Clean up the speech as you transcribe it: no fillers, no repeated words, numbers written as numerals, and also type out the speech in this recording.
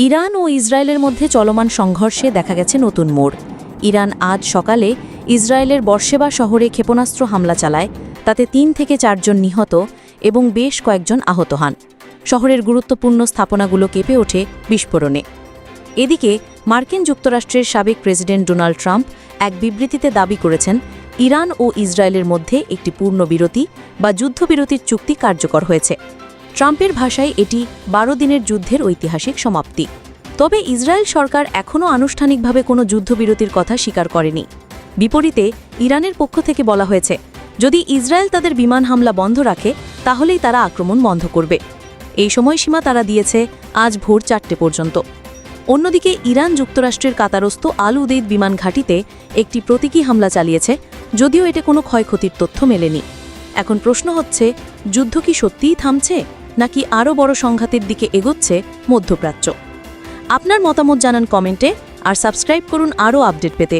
Iran ও ইসরায়েলের মধ্যে চলমান সংঘর্ষে দেখা গেছে নতুন মোড়। ইরান আজ সকালে ইসরায়েলের বরশেবা শহরে ক্ষেপণাস্ত্র হামলা চালায়, তাতে ৩ থেকে ৪ জন নিহত এবং বেশ কয়েকজন আহত হন। শহরের গুরুত্বপূর্ণ স্থাপনাগুলো কেঁপে ওঠে বিস্ফোরণে। এদিকে মার্কিন যুক্তরাষ্ট্রের সাবেক প্রেসিডেন্ট ডোনাল্ড ট্রাম্প এক বিবৃতিতে দাবি করেছেন, ইরান ও ইসরায়েলের মধ্যে একটি পূর্ণবিরতি বা যুদ্ধবিরতির চুক্তি কার্যকর হয়েছে। ট্রাম্পের ভাষায় এটি ১২ দিনের যুদ্ধের ঐতিহাসিক সমাপ্তি। তবে ইসরায়েল সরকার এখনও আনুষ্ঠানিকভাবে কোনো যুদ্ধবিরতির কথা স্বীকার করেনি। বিপরীতে ইরানের পক্ষ থেকে বলা হয়েছে, যদি ইসরায়েল তাদের বিমান হামলা বন্ধ রাখে তাহলেই তারা আক্রমণ বন্ধ করবে। এই সময়সীমা তারা দিয়েছে আজ ভোর ৪টে পর্যন্ত। অন্যদিকে ইরান যুক্তরাষ্ট্রের কাতারস্থ আল উদেইদ বিমান ঘাঁটিতে একটি প্রতীকী হামলা চালিয়েছে, যদিও এতে কোনো ক্ষয়ক্ষতির তথ্য মেলেনি। এখন প্রশ্ন হচ্ছে, যুদ্ধ কি সত্যিই থামছে নাকি আরও বড় সংঘাতের দিকে এগোচ্ছে মধ্যপ্রাচ্য? আপনার মতামত জানান কমেন্টে, আর সাবস্ক্রাইব করুন আরও আপডেট পেতে।